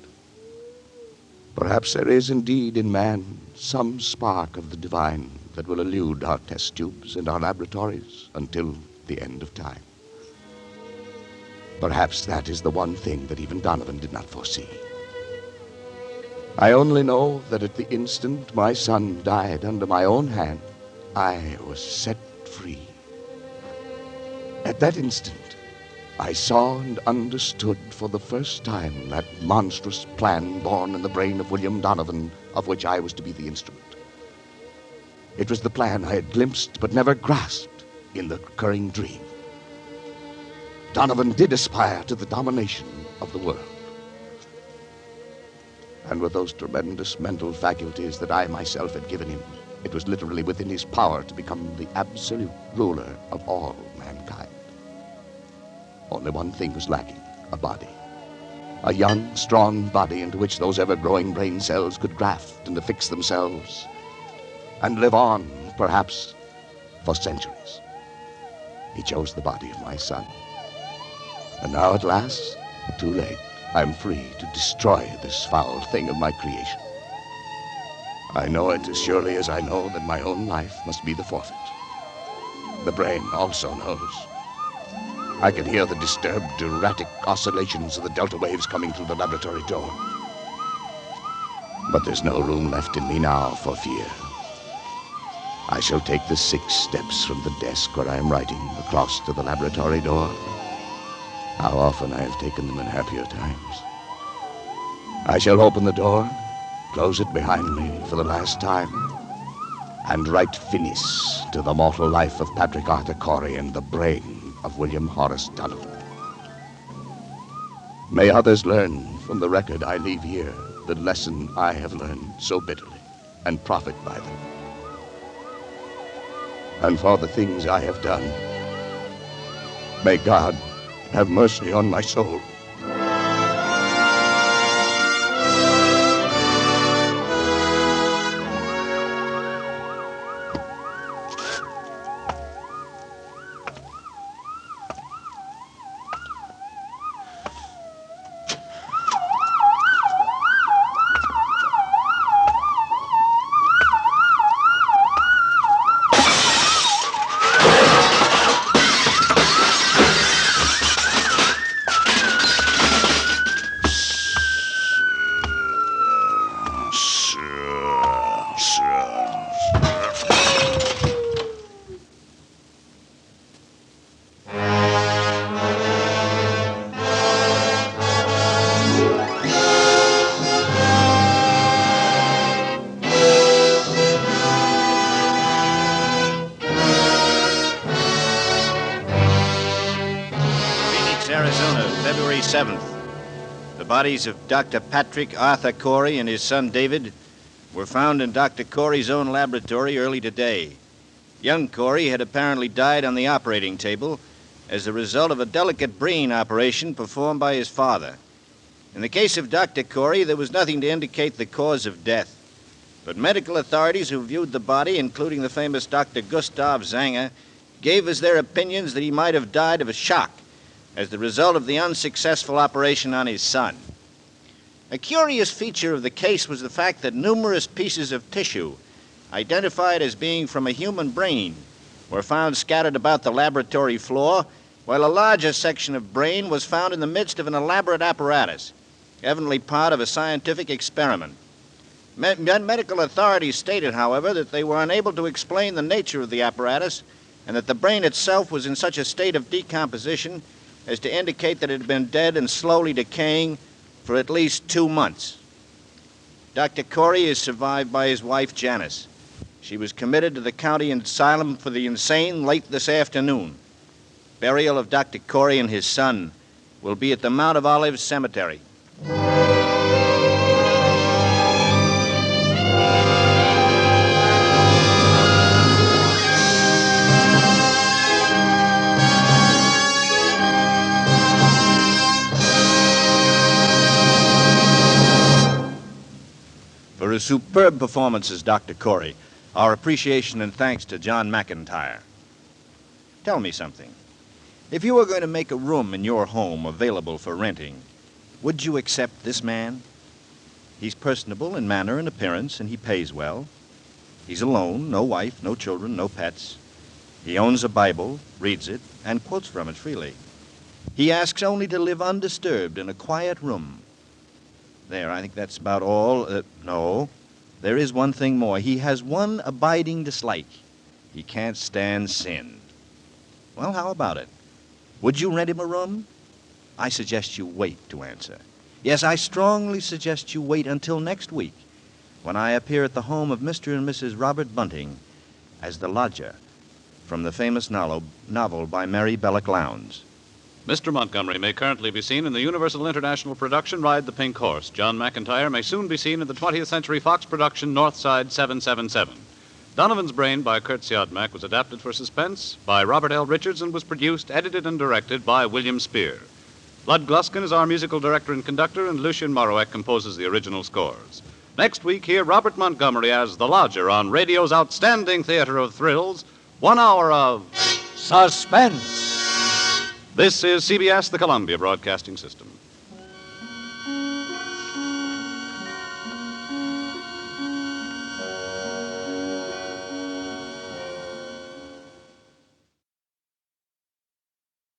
Perhaps there is indeed in man some spark of the divine that will elude our test tubes and our laboratories until the end of time. Perhaps that is the one thing that even Donovan did not foresee. I only know that at the instant my son died under my own hand, I was set free. At that instant, I saw and understood for the first time that monstrous plan born in the brain of William Donovan, of which I was to be the instrument. It was the plan I had glimpsed but never grasped in the recurring dream. Donovan did aspire to the domination of the world. And with those tremendous mental faculties that I myself had given him, it was literally within his power to become the absolute ruler of all mankind. Only one thing was lacking: a body. A young, strong body into which those ever-growing brain cells could graft and affix themselves and live on, perhaps, for centuries. He chose the body of my son. And now at last, too late, I'm free to destroy this foul thing of my creation. I know it as surely as I know that my own life must be the forfeit. The brain also knows. I can hear the disturbed, erratic oscillations of the delta waves coming through the laboratory door. But there's no room left in me now for fear. I shall take the 6 steps from the desk where I am writing across to the laboratory door. How often I have taken them in happier times. I shall open the door, close it behind me for the last time, and write finis to the mortal life of Patrick Arthur Corey and the brain of William Horace Donovan. May others learn from the record I leave here the lesson I have learned so bitterly and profit by them. And for the things I have done, may God have mercy on my soul. Arizona, February 7th. The bodies of Dr. Patrick Arthur Corey and his son David were found in Dr. Corey's own laboratory early today. Young Corey had apparently died on the operating table as a result of a delicate brain operation performed by his father. In the case of Dr. Corey, there was nothing to indicate the cause of death. But medical authorities who viewed the body, including the famous Dr. Gustav Zanger, gave us their opinions that he might have died of a shock as the result of the unsuccessful operation on his son. A curious feature of the case was the fact that numerous pieces of tissue, identified as being from a human brain, were found scattered about the laboratory floor, while a larger section of brain was found in the midst of an elaborate apparatus, evidently part of a scientific experiment. Medical authorities stated, however, that they were unable to explain the nature of the apparatus and that the brain itself was in such a state of decomposition as to indicate that it had been dead and slowly decaying for at least 2 months. Dr. Corey is survived by his wife, Janice. She was committed to the county asylum for the insane late this afternoon. Burial of Dr. Corey and his son will be at the Mount of Olives Cemetery. For his superb performance as Dr. Corey, our appreciation and thanks to John McIntyre. Tell me something. If you were going to make a room in your home available for renting, would you accept this man? He's personable in manner and appearance, and he pays well. He's alone, no wife, no children, no pets. He owns a Bible, reads it, and quotes from it freely. He asks only to live undisturbed in a quiet room. There, I think that's about all. No, there is one thing more. He has one abiding dislike. He can't stand sin. Well, how about it? Would you rent him a room? I suggest you wait to answer. Yes, I strongly suggest you wait until next week, when I appear at the home of Mr. and Mrs. Robert Bunting as the lodger from the famous novel by Mary Belloc Lowndes. Mr. Montgomery may currently be seen in the Universal International production Ride the Pink Horse. John McIntyre may soon be seen in the 20th Century Fox production Northside 777. Donovan's Brain by Kurt Siodmak was adapted for suspense by Robert L. Richards and was produced, edited, and directed by William Spear. Lud Gluskin is our musical director and conductor, and Lucien Morawek composes the original scores. Next week, hear Robert Montgomery as the lodger on radio's outstanding theater of thrills, 1 hour of suspense. This is CBS, the Columbia Broadcasting System.